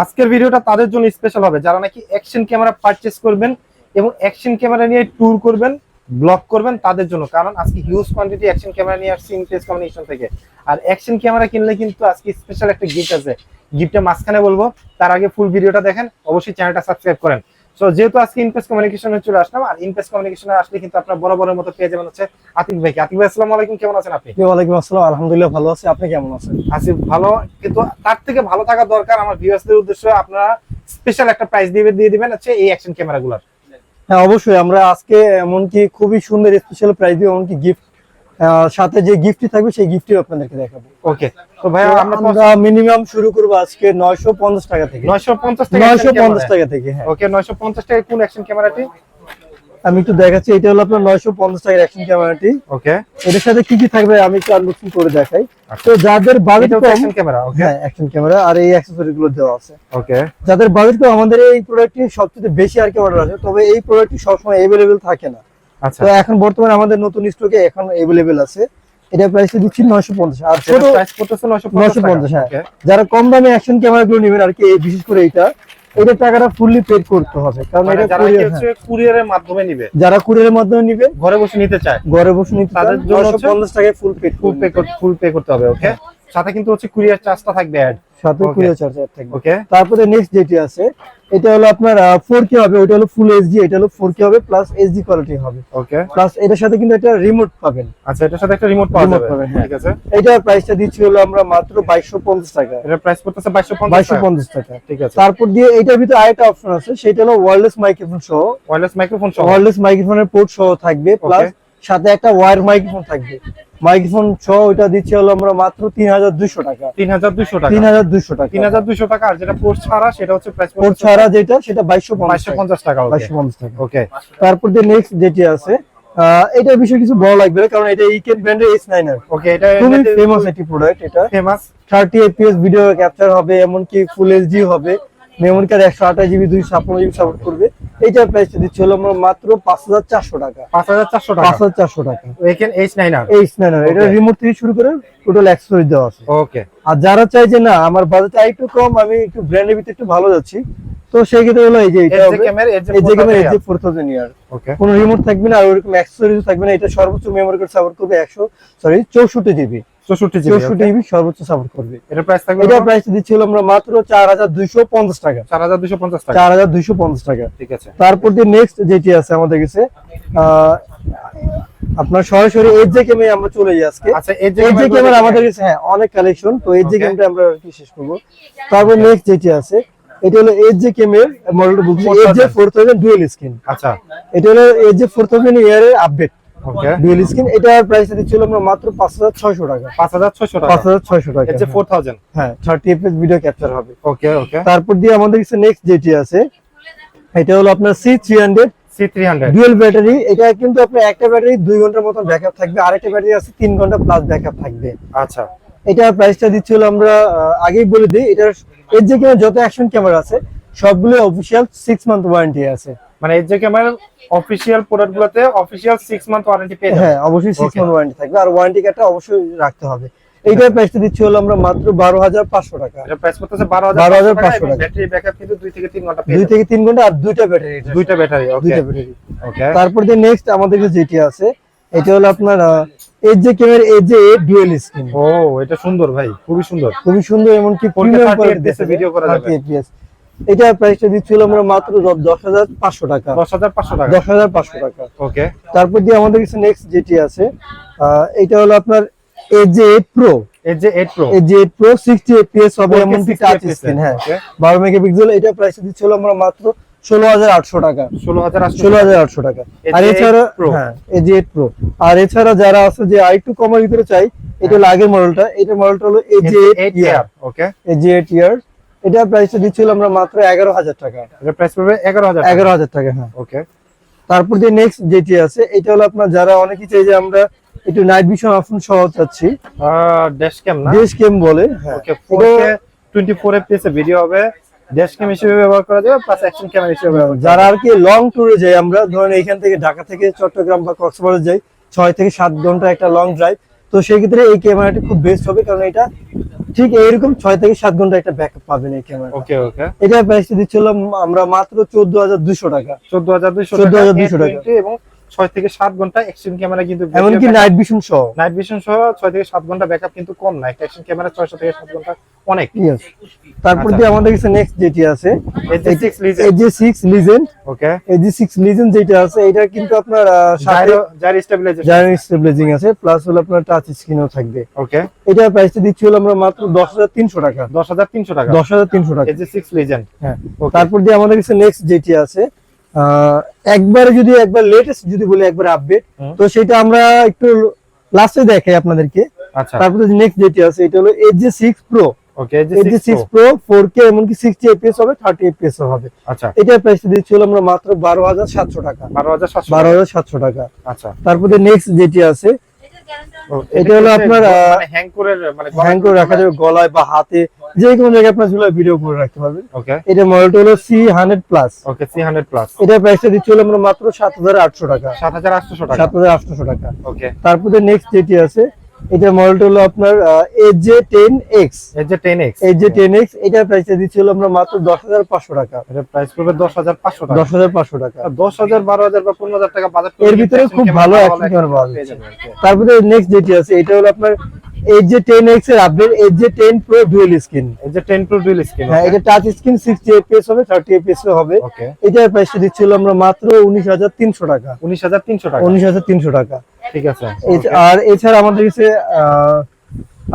আজকের ভিডিওটা তাদের জন্য স্পেশাল হবে যারা নাকি অ্যাকশন ক্যামেরা পারচেজ করবেন এবং অ্যাকশন ক্যামেরা নিয়ে ট্যুর করবেন, ব্লগ করবেন তাদের জন্য। কারণ আজকে হিউজ কোয়ান্টিটি অ্যাকশন ক্যামেরা নিয়ে আসছি ইনটেক্স কমিউনিকেশন থেকে। আর অ্যাকশন ক্যামেরা কিনলে কিন্তু আজকে স্পেশাল একটা গিফট আছে, গিফটটা মাঝখানে বলবো, তার আগে ফুল ভিডিওটা দেখেন, অবশ্যই চ্যানেলটা সাবস্ক্রাইব করেন। সো যেহেতু আজকে ইনপেস কমিউনিকেশনে চলে আসলাম, আর ইনপেস কমিউনিকেশনে আসলে কিন্তু আপনার বরাবরের মতো পেয়ে যাবেন হচ্ছে আতিক ভাইকে। আতিক ভাই আসসালামু আলাইকুম, কেমন আছেন আপনি? ওয়ালাইকুম আসসালাম, আলহামদুলিল্লাহ ভালো আছি। আপনি কেমন আছেন? আছি ভালো, কিন্তু তার থেকে ভালো থাকা দরকার আমার ভিউয়ার্সদের উদ্দেশ্যে আপনারা স্পেশাল একটা প্রাইস দিয়ে দিবেন হচ্ছে এই অ্যাকশন ক্যামেরাগুলোর। হ্যাঁ অবশ্যই, আমরা আজকে এমনকি খুবই সুন্দর স্পেশাল প্রাইস দিব, এমনকি গিফট সাথে যে গিফটটি থাকবে সেই গিফটটি আপনাদেরকে দেখাবো। ওকে, তো ভাই আমরা মিনিমাম শুরু করব আজকে 950 টাকা থেকে। 950 টাকা থেকে। হ্যাঁ ওকে, 950 টাকা কোন অ্যাকশন ক্যামেরাটি? আমি একটু দেখাচ্ছি। এটা হলো আপনার 950 টাকার অ্যাকশন ক্যামেরাটি। ওকে, এর সাথে কি কি থাকবে আমি একটু আনবক্সিং করে দেখাই। তো যাদের বাজেট কম, অ্যাকশন ক্যামেরা, ওকে হ্যাঁ অ্যাকশন ক্যামেরা আর এই অ্যাকসেসরি গুলো দেওয়া আছে। ওকে, যাদের বাজেট কম, আমাদের এই প্রোডাক্টটি সবচেয়ে বেশি আর কি অর্ডার আছে, তবে এই প্রোডাক্টটি সবসময় अवेलेबल থাকে না। আচ্ছা, তো এখন বর্তমানে আমাদের নতুন স্টকে এখন अवेलेबल আছে। এটা প্রাইস দিচ্ছি 950। আর ছোট প্রাইস করতেছে 950। হ্যাঁ, ওকে, যারা কম দামে অ্যাকশন ক্যামেরা গুলো নেবেন আর কি, বিশেষ করে এটা টাকাটা ফুললি পেড করতে হবে, কারণ এটা যারা হচ্ছে কুরিয়ারের মাধ্যমে নিবে, যারা কুরিয়ারের মাধ্যমে নিবে, ঘরে বসে নিতে চায়, ঘরে বসে নিতে তাদের তাদের জন্য 950 টাকায় ফুল পে করতে হবে। ওকে, সাথে কিন্তু হচ্ছে কুরিয়ার চার্জটা থাকবে অ্যাড, সাথে কুরিয়ার চার্জ থাকবে। ওকে। তারপরে নেক্সট যেটি আছে, এটা হলো আপনার 4K হবে, ওটা হলো ফুল এইচডি, এটা হলো 4K হবে প্লাস এইচডি কোয়ালিটি হবে। ওকে, প্লাস এটার সাথে কিন্তু একটা রিমোট পাবেন। আচ্ছা, এটার সাথে একটা রিমোট পাওয়া যাবে, হ্যাঁ। ঠিক আছে। এটার প্রাইসটা দিচ্ছি হলো আমরা মাত্র 2250 টাকা। এটার প্রাইস পড়তেছে 2250 টাকা, ঠিক আছে। তারপর দিয়ে এটার ভিতরে আরেকটা অপশন আছে, সেটা হলো ওয়্যারলেস মাইক্রোফোন সহ। ওয়্যারলেস মাইক্রোফোন সহ, ওয়্যারলেস মাইক্রোফোনের পোর্ট সহ থাকবে, প্লাস সাথে একটা ওয়্যার মাইক্রোফোন থাকবে। মাইক্রোফোন সহ ওটা দিচ্ছি হলো আমরা মাত্র 3200 টাকা। 3200 টাকা, 3200 টাকা, 3200 টাকা। আর যেটা পোর্ট ছাড়া সেটা হচ্ছে প্রাইস পোর্ট ছাড়া যেটা, সেটা 2250 টাকা, 2250 টাকা। ওকে। তারপর দিয়ে নেক্সট যেটি আছে, এটার বিষয়ে কিছু বড় লাগবে না, কারণ এটা ইকেন ব্র্যান্ডের S9R। ওকে, এটা খুবই ফেমাস একটি প্রোডাক্ট। এটা ফেমাস, 30 fps ভিডিও ক্যাপচার হবে, এমনকি ফুল এইচডি হবে, memory card 128GB 256GB support করবে। এইটার প্রাইসটা দিচ্ছি হলো আমরা মাত্র 5400 টাকা। 5400 টাকা, 5400 টাকা। এখানে H9R, S9R এটা রিমোট থেকে শুরু করে টোটাল অ্যাক্সেসরি দেওয়া আছে। ওকে। আর যারা চাই যে না আমার বাজেট একটু কম, আমি একটু ব্র্যান্ডের ভিতরে একটু ভালো যাচ্ছি, তো সেই ক্ষেত্রে হলো এই যে এটা হবে এই যে 4000 ইয়ার। ওকে, কোনো রিমোট থাকবে না আর ওরকম অ্যাক্সেসরিজ থাকবে না। এটা সর্বোচ্চ মেমোরি কার্ড সাপোর্ট করবে 64GB 64GB সর্বোচ্চ সাপোর্ট করবে। এটার প্রাইস থাকবে, এটা প্রাইস দিচ্ছি হলো আমরা মাত্র 4250 টাকা। 4250 টাকা, 4250 টাকা, ঠিক আছে। তারপর দিয়ে নেক্সট যেটি আছে আমাদের কাছে, আপনার সরাসরি এইচজে ক্যামেরা আমরা চলে যাই আজকে। আচ্ছা, এইচজে ক্যামেরা আমাদের কাছে হ্যাঁ অনেক কালেকশন, তো এইচজে ক্যামেরা আমরা কি শেষ করব। তারপর নেক্সট যেটি আছে, এটা হলো এইচজে ক্যামেরা মডেলটা বলছি, এইচজে 4000 ডুয়াল স্ক্রিন। আচ্ছা, এটা হলো এইচজে 4000 ইয়ার এর আপডেট, ওকে। Dual screen. এটার প্রাইস দিচ্ছিল আমরা মাত্র 5600 টাকা। 5600 টাকা, 5600 টাকা, এইচজে 4000, হ্যাঁ 30 fps ভিডিও ক্যাপচার হবে। ওকে, ওকে। তারপর দিয়ে আমাদের কাছে নেক্সট যেটি আছে, এটা হলো আপনার C300 ডুয়াল ব্যাটারি। এটা কিন্তু আপনার একটা ব্যাটারি 2 ঘন্টার মতো ব্যাকআপ থাকবে, আরেকটা ব্যাটারি আছে 3 ঘন্টা প্লাস ব্যাকআপ থাকবে। আচ্ছা, এটার প্রাইসটা দিচ্ছি হলো আমরা আগেই বলে দিই, এটার এর যে ক্যামেরা যত অ্যাকশন ক্যামেরা আছে সবগুলো অফিশিয়াল 6 মান্থ ওয়ারেন্টি আছে। মানে এইচজে ক্যামেরার অফিশিয়াল প্রোডাক্টগুলোতে অফিশিয়াল 6 মান্থ ওয়ারেন্টি পেয়ে যাবেন। হ্যাঁ অবশ্যই 6 মান্থ ওয়ারেন্টি থাকবে, আর ওয়ারেন্টি কার্ডটা অবশ্যই রাখতে হবে। এইটার প্রাইসটা দিচ্ছি হলো আমরা মাত্র 12500 টাকা। এটা প্রাইস করতেছে 12500 টাকা। ব্যাটারি ব্যাকআপ কিন্তু 2 থেকে 3 ঘন্টা পেয়ে 2 যাবেন, থেকে 3 ঘন্টা, আর দুইটা ব্যাটারি, দুইটা ব্যাটারি, ওকে, দুইটা ব্যাটারি। ওকে। তারপর দিয়ে নেক্সট আমাদের কাছে যেটি আছে, এটা হলো আপনার এইচজে ক্যামেরা এইচজে 8 ডুয়াল স্ক্রিন। ও, এটা সুন্দর ভাই, খুবই সুন্দর, খুবই সুন্দর, এমনকি প্রিমিয়াম কোয়ালিটি ভিডিও করা যাবে। এটার প্রাইসটা দিচ্ছিল আমরা মাত্র 10500 টাকা। 10500 টাকা, 10500 টাকা, ওকে। তারপর দিয়ে আমাদের কাছে নেক্সট যেটি আছে, এটা হলো আপনার এইচজে 8 প্রো। এইচজে 8 প্রো, এইচজে 8 প্রো 60 fps হবে, এমনকি টাচ স্ক্রিন, হ্যাঁ ওকে। 12 মেগাপিক্সেল। এটা প্রাইসটা দিচ্ছিল আমরা মাত্র 16800 টাকা। 16800 টাকা। আর এছাড়া হ্যাঁ এইচজে 8 প্রো, আর এছাড়া যারা আছে যে আরেকটু কমের ভিতরে চাই, এটা হলো আগের মডেলটা, এটার মডেলটা হলো এইচজে 8 ইয়ার, ওকে। এইচজে 8 ইয়ার। এটা প্রাইসটা দিচ্ছিল আমরা মাত্র 11000 টাকা। এটা প্রাইস পড়বে 11000 টাকা, 11000 টাকা, হ্যাঁ, ওকে। তারপর দিয়ে নেক্সট যেটি আছে, এটা হলো আপনার যারা অনেকেই চাই যে আমরা একটু নাইট ভিশন অপশন সহ চাচ্ছি, ড্যাশ ক্যাম না, ড্যাশ ক্যাম বলে, হ্যাঁ ওকে। 4K 24 fps এ ভিডিও হবে, ড্যাশ ক্যাম হিসেবে ব্যবহার করা যাবে, প্লাস অ্যাকশন ক্যামেরা হিসেবে ব্যবহার করা যারা আর কি লং ট্যুরে যায়, আমরা ধরেন এখান থেকে ঢাকা থেকে চট্টগ্রাম বা কক্সবাজার যাই, 6 থেকে 7 ঘন্টা একটা লং ড্রাইভ, তো সেই ক্ষেত্রে এই ক্যামেরাটি খুব বেস্ট হবে, কারণ এটা ঠিক এইরকম 6 থেকে 7 ঘন্টা একটা ব্যাকআপ পাবেন এই ক্যামেরা। ওকে ওকে, এটা প্রাইসটা দিচ্ছিলাম আমরা মাত্র 14200 টাকা। 14200 14,200 টাকা। এবং 6 থেকে 7 ঘন্টা অ্যাকশন ক্যামেরা কিন্তু, এমনকি নাইট ভিশন সহ। নাইট ভিশন সহ 6 থেকে 7 ঘন্টা ব্যাকআপ কিন্তু কম না, একটা অ্যাকশন ক্যামেরা 6 থেকে 7 ঘন্টা অনেক। ইয়েস। তারপর আচ্ছা। দিয়ে আমাদের কাছে নেক্সট যেটি আছে AJ6 Legend। AJ6 Legend। ওকে, AJ6 Legend যেটা আছে এটা কিন্তু আপনার সাথে জাইরো স্টেবিলাইজেশন, জায়ার স্টেবিলাইজিং আছে, প্লাস হলো আপনার টাচ স্ক্রিনও থাকবে। ওকে, এটা প্রাইসটা দিচ্ছি হলো আমরা মাত্র 10300 টাকা। 10300 টাকা, 10300 টাকা। AJ6 Legend। হ্যাঁ। ওকে, তারপর দিয়ে আমাদের কাছে নেক্সট যেটি আছে একবারে যদি একবার লেটেস্ট যদি বলি একবার আপডেট, তো সেটা আমরা একটু লাস্টে দেখাই আপনাদেরকে। আচ্ছা, তারপরে নেক্সট যেটি আছে এটা হলো AJ6 Pro। ওকে, AJ6 Pro 4K এমনকি 60 fps হবে, 30 fps ও হবে। আচ্ছা, এটা প্রাইস দিচ্ছি হলো আমরা মাত্র 12700 টাকা। 12700, 12700 টাকা। আচ্ছা। তারপরে নেক্সট যেটি আছে এটা হলো আপনার মানে হ্যাং করে, মানে হ্যাং করে রাখা যাবে গলায় বা হাতে, যে কোনো জায়গায় আপনার ঝুলায় ভিডিও করে রাখতে পারবেন। ওকে, এটা মডেলটা হলো C100 প্লাস। ওকে, 300 প্লাস। এটা প্রাইসটা দিচ্ছি হলো আমরা মাত্র 7800 টাকা। 7800 টাকা, 7800 টাকা। ওকে। তারপরে নেক্সট যেটি আছে এটা মডেলটা হলো আপনার AJ10X। AJ10X, AJ10X এটা প্রাইসটা দিচ্ছি হলো আমরা মাত্র 10500 টাকা। এটা প্রাইস পড়বে 10500 টাকা। 10500 টাকা। 10000, 12000 বা 15000 টাকা বাজেট এর ভিতরে খুব ভালো অ্যাকশন ক্যামেরা পাওয়া যাচ্ছে। তারপরে নেক্সট যেটি আছে এটা হলো আপনার AJ10X এর update AJ10 Pro dual screen. AJ10 Pro dual screen. হ্যাঁ, এটা টাচ স্ক্রিন 60 fps হবে, 30 fps হবে। ওকে, এটার প্রাইসটা দিচ্ছি হলো আমরা মাত্র 19300 টাকা। 19300 টাকা, 19300 টাকা। ঠিক আছে। আর এছাড়া আমাদের কাছে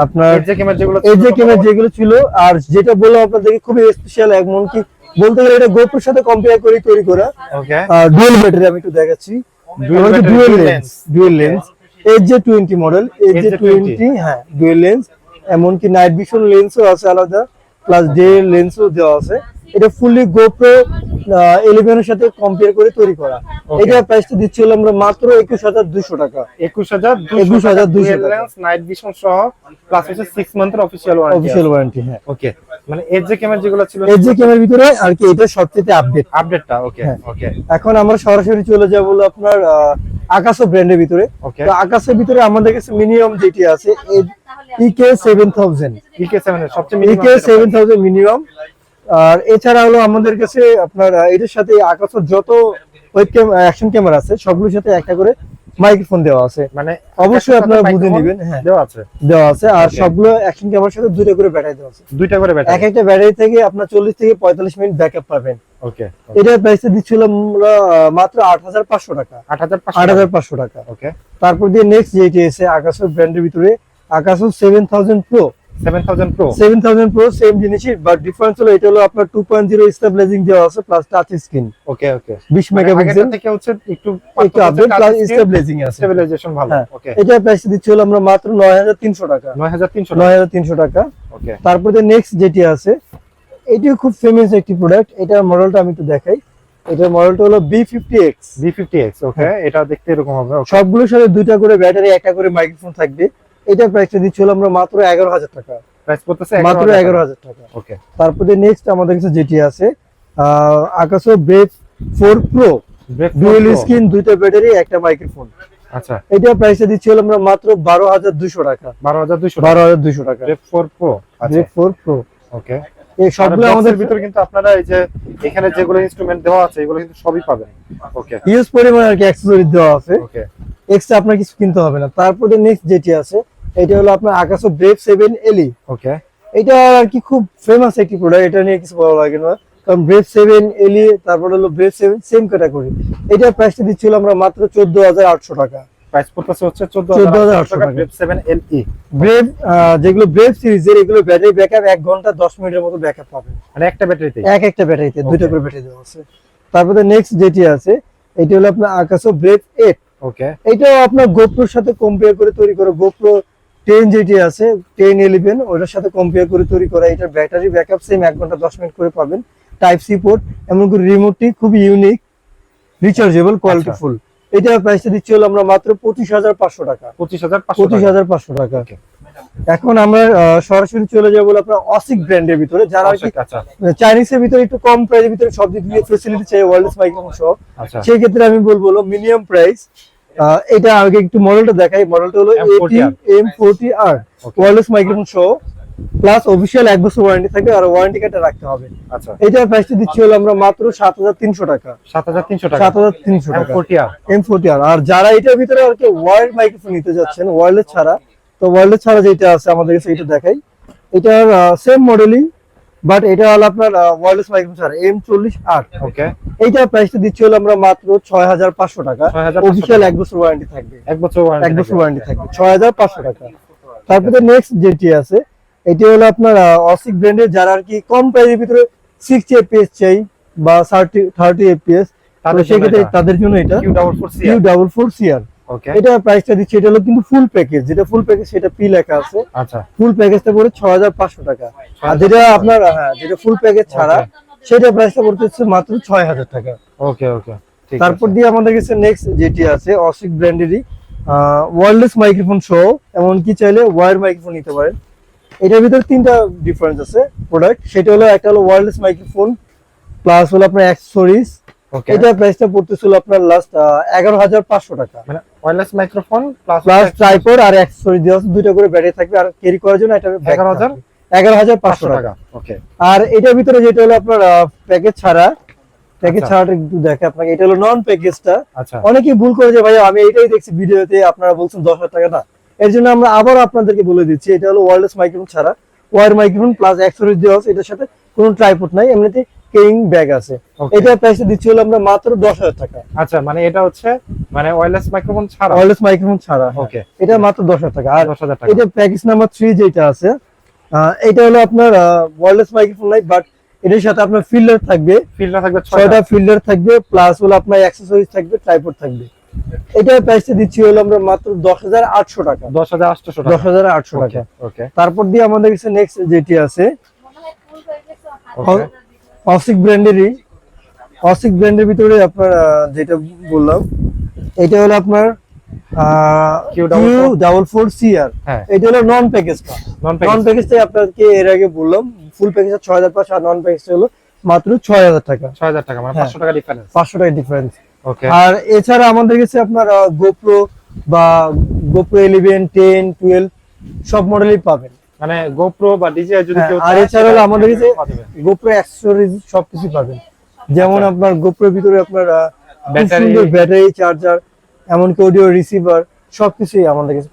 আপনার AJ ক্যামেরা যেগুলো AJ ক্যামেরা যেগুলো ছিল, আর যেটা বললাম আপনাদেরকে খুবই স্পেশাল, এমনকি বলতে গেলে এটা GoPro এর সাথে কম্পেয়ার করে তৈরি করা। ওকে, ডুয়াল ব্যাটারি আমি একটু দেখাচ্ছি। Dual lens AJ20 model, AJ20, হ্যাঁ ডুয়াল লেন্স, এমনকি নাইট ভিশন লেন্সও আছে আলাদা, প্লাস ডে লেন্সও দেওয়া আছে। এটা ফুললি GoPro 11 এর সাথে কম্পেয়ার করে তৈরি করা। এটা প্রাইসটা দিচ্ছি হলো আমরা মাত্র 21200 টাকা। 21200 টাকা, লেন্স নাইট ভিশন সহ, প্লাস হচ্ছে 6 মান্থের অফিশিয়াল ওয়ারেন্টি। হ্যাঁ, ওকে। মানে AJ ক্যামেরা যেগুলো ছিল, AJ ক্যামেরার ভিতরে আর কি এটা সবচেয়ে আপডেটটা। ওকে, ওকে। এখন আমরা সরাসরি চলে যাব হলো আপনার আকাশো ব্র্যান্ডের ভিতরে। ওকে, তো আকাশের ভিতরে আমাদের কাছে মিনিমাম যেটি আছে EK7000। EK7 এর সবচেয়ে মিনিমাম, EK7000 মিনিমাম। আর এছাড়া হলো আমাদের কাছে আপনার এটার সাথে আকাশের যত ওয়েবক্যাম অ্যাকশন ক্যামেরা আছে সবগুলোর সাথে একটা করে মাইক্রোফোন দেওয়া আছে। মানে অবশ্যই আপনারা বুঝে নেবেন। হ্যাঁ, দেওয়া আছে। আর সবগুলো অ্যাকশন ক্যামেরার সাথে দুইটা করে ব্যাটারি দেওয়া আছে। দুইটা করে ব্যাটারি, এক একটা ব্যাটারি থেকে আপনার 40 থেকে 45 মিনিট ব্যাকআপ পাবেন। ওকে। এটার প্রাইসটা দিচ্ছিলাম আমরা মাত্র 8500 টাকা। 8500 টাকা। ওকে। তারপর দিয়ে নেক্সট যেটি আছে আকাশো ব্র্যান্ডের ভিতরে আকাশো 7000 Pro। 7000 Pro সেম জিনিসই, বাট ডিফারেন্স হলো এটা হলো আপনার 2.0 স্টেবিলাইজিং দেওয়া আছে, প্লাস টাচ স্ক্রিন। ওকে, ওকে। 20 মেগাপিক্সেল থেকে হচ্ছে একটু আপডেট, প্লাস স্টেবিলাইজিং আছে, স্টেবিলাইজেশন ভালো। ওকে। এটা প্রাইস দিচ্ছি হলো আমরা মাত্র 9300 টাকা। 9300 টাকা। ওকে। তারপরে নেক্সট যেটি আছে এটিও খুব ফেমাস একটি প্রোডাক্ট। এটার মডেলটা আমি একটু দেখাই। এটার মডেলটা হলো B50X। ওকে, এটা দেখতে এরকম হবে। সবগুলোর সাথে দুইটা করে ব্যাটারি, একটা করে মাইক্রোফোন থাকবে। এটা প্রাইসটা দিচ্ছি হলো আমরা মাত্র 11000 টাকা। প্রাইস পড়তেছে মাত্র 11000 টাকা। ওকে। তারপরে নেক্সট আমাদের কাছে যেটি আছে আকাশো ব্রেভ 4 Pro ডুয়াল স্ক্রিন, দুইটা ব্যাটারি, একটা মাইক্রোফোন। আচ্ছা, এটা প্রাইসটা দিচ্ছি হলো আমরা মাত্র 12200 টাকা। 12200 টাকা। Brave 4 Pro। আচ্ছা, 4 Pro। ওকে। এই সবগুলো আমাদের ভিতর কিন্তু আপনারা এই যে এখানে যেগুলো ইনস্ট্রুমেন্ট দেওয়া আছে এগুলো কিন্তু সবই পাবেন। ওকে। ইউজ পরিমাণ আর কি অ্যাকসেসরি দেওয়া আছে। ওকে। এক্সট্রা আপনার কিছু কিনতে হবে না। তারপরে নেক্সট যেটি আছে এটা হলো আপনার আকাশো ব্রেভ 7 LE। ওকে। এটা আর কি খুব ফেমাস একটি প্রোডাক্ট, এটা নিয়ে কিছু বলা লাগে না, কারণ ব্রেভ 7 LE তারপর হলো ব্রেভ 7 সেম ক্যাটাগরি। এটা প্রাইসটা দিচ্ছিল আমরা মাত্র 14800 টাকা। প্রাইস পড়তেছে হচ্ছে 14800 টাকা ব্রেভ 7 LE। ব্রেভ যেগুলো ব্রেভ সিরিজের এগুলো ব্যাটারি ব্যাকআপ 1 ঘন্টা 10 মিনিটের মতো ব্যাকআপ পাবেন, মানে একটা ব্যাটারিতে, একটা ব্যাটারিতে দুইটা করে ব্যাটারি দেওয়া আছে। তারপরে নেক্সট যেটি আছে এটা হলো আপনার আকাশো ব্রেভ 8। ওকে। এটাও আপনার গোপ্রোর সাথে কম্পেয়ার করে তৈরি করা। গোপ্রো 10 যেটি আছে 10 11 ওটার সাথে কম্পেয়ার করে তৈরি করা। এটার ব্যাটারি ব্যাকআপ সেম 1 ঘন্টা 10 মিনিট করে পাবেন। টাইপ সি পোর্ট, এমন করে রিমোটটি খুব ইউনিক, রিচার্জেবল, কোয়ালিটিফুল। এটার প্রাইসটা দিচ্ছি হলো আমরা মাত্র 25500 টাকা। 25500 টাকা। এখন আমরা সরাসরি চলে যাবো আপনার অসিক ব্র্যান্ডের ভিতরে, যারা চাইনিজের ভিতরে একটু কম প্রাইসের ভিতরে সব দিক দিয়ে ফ্যাসিলিটি চাই, ওয়্যারলেস মাইক্রোফোন সহ। সেই ক্ষেত্রে আমি বলবো মিনিমাম প্রাইস এটা আগে একটু মডেলটা দেখাই। মডেলটা হলো M40R M40R ওয়্যারলেস মাইক্রোফোন সহ, প্লাস অফিশিয়াল 1 বছর ওয়ারেন্টি থাকবে, আর ওয়ারেন্টি কার্ডটা রাখতে হবে। আচ্ছা, এটার প্রাইসটা দিচ্ছি হলো আমরা মাত্র 7300 টাকা। 7300 টাকা 7300 টাকা M40R। M40R। আর যারা এটার ভিতরে আর কি ওয়্যার্ড মাইক্রোফোন নিতে যাচ্ছেন ওয়্যারলেস ছাড়া, তো ওয়্যারলেস ছাড়া যেটা আছে আমাদের কাছে এটা দেখাই। এটার সেম মডেলই, বাট এটা হলো আপনার ওয়্যারলেস মাইক্রোফোন ছাড়া M40R। ওকে, এইটার প্রাইসটা দিচ্ছি হলো আমরা মাত্র 6500 টাকা। 6500 অফিশিয়াল 1 বছর ওয়ারেন্টি থাকবে, 1 বছর 1 বছর ওয়ারেন্টি থাকবে, 6500 টাকা। তারপরে নেক্সট যেটি আছে এটি হলো আপনার অসিক ব্র্যান্ডের, যারা আর কি কম প্রাইসের ভিতরে 60 fps চাই বা 30 fps, তাদের জন্য সেক্ষেত্রে এটা। তাদের জন্য এটা Q44CR। Q44CR। ওকে, এটা প্রাইসটা দিচ্ছি, এটা হলো কিন্তু ফুল প্যাকেজ, যেটা ফুল প্যাকেজ সেটা পি লেখা আছে। আচ্ছা, ফুল প্যাকেজটা পড়ে 6500 টাকা। আর যেটা আপনার যেটা ফুল প্যাকেজ ছাড়া সেটা প্রাইসটা পড়তেছে মাত্র 6000 টাকা। ওকে ওকে, ঠিক আছে। তারপর দিয়ে আমাদের কাছে নেক্সট যেটি আছে অসিক ব্র্যান্ডেরই ওয়্যারলেস মাইক্রোফোন সহ, এমনকি চাইলে ওয়্যার মাইক্রোফোন নিতে পারেন। এটার ভিতরে তিনটা ডিফারেন্স আছে প্রোডাক্ট। সেটা হলো একটা হলো ওয়্যারলেস মাইক্রোফোন প্লাস হলো আপনার অ্যাক্সেসরিজ। ওকে, এটা প্রাইসটা পড়তেছিল আপনার লাস্ট 11500 টাকা, মানে wireless microphone plus plus tripod আর অ্যাক্সেসরিজ দেওয়া আছে, দুইটা করে ব্যাটারি থাকবে, আর ক্যারি করার জন্য এটা 11500 টাকা। ওকে, আর এটার ভিতরে যেটা হলো আপনার প্যাকেজ ছাড়া, প্যাকেজ আচ্ছা। ছাড়াটা একটু দেখে আপনাকে। এটা হলো নন প্যাকেজটা। আচ্ছা, অনেকেই ভুল করে যে ভাই আমি এটাই দেখছি ভিডিওতে, আপনারা বলছেন 10000 টাকা না। এর জন্য আমরা আবার আপনাদেরকে বলে দিচ্ছি, এটা হলো ওয়্যারলেস মাইক্রোফোন ছাড়া, ওয়্যার মাইক্রোফোন প্লাস অ্যাক্সেসরিজ দেওয়া আছে, এটার সাথে কোনো ট্রাইপড নাই, এমনিতে ক্যারিং ব্যাগ আছে। Okay. এটার প্রাইস দিচ্ছি হলো আমরা মাত্র 10000 টাকা। আচ্ছা, মানে এটা হচ্ছে মানে ওয়্যারলেস মাইক্রোফোন ছাড়া। ওয়্যারলেস মাইক্রোফোন ছাড়া, ওকে, এটা মাত্র 10000 টাকা। আর 10000 টাকা। এটা প্যাকেজ নাম্বার 3 যেটা আছে, এটা হলো আপনার ওয়্যারলেস মাইক্রোফোন নাই, বাট এটার সাথে আপনার ফিল্টার থাকবে, ফিল্টার থাকবে 6টা 6টা। ফিল্টার থাকবে, প্লাস হলো আপনার অ্যাক্সেসরিজ থাকবে, ট্রাইপড থাকবে। এটার প্রাইসটা দিচ্ছি হলো আমরা মাত্র 10800 টাকা। 10800 টাকা। 10800 ওকে টাকা। ওকে তারপর দিয়ে আমাদের কাছে নেক্সট যেটি আছে ওকে, অসিক ব্র্যান্ডেরই, অসিক ব্র্যান্ডের ভিতরে আপনার যেটা বললাম এটা হলো আপনার Q44CR। হ্যাঁ, এটা হলো নন প্যাকেজটা। নন নন প্যাকেজ প্যাকেজটাই আপনাকে এর আগে বললাম, ফুল প্যাকেজটা 6500 আর নন প্যাকেজটা হলো মাত্র 6000 টাকা। 6000 টাকা, মানে হ্যাঁ। 500 টাকা ডিফারেন্স। 500 টাকা ডিফারেন্স। ওকে, আর এছাড়া আমাদের কাছে আপনার গোপ্রো বা গোপ্রো 11, 10, 12 সব মডেলই পাবেন। মানে গোপ্রো বা ডিজিআই যদি হ্যাঁ, কেউ আর চায়, এছাড়া হলো আমাদের কাছে পাওয়া যাবে। গোপ্রো অ্যাক্সেসরিজ সবকিছু পাবেন। যেমন আচ্ছা। আপনার গোপ্রোর ভিতরে আপনার ব্যাটারি, ব্যাটারি, চার্জার, এমনকি অডিও রিসিভার সবকিছুই আমাদের কাছে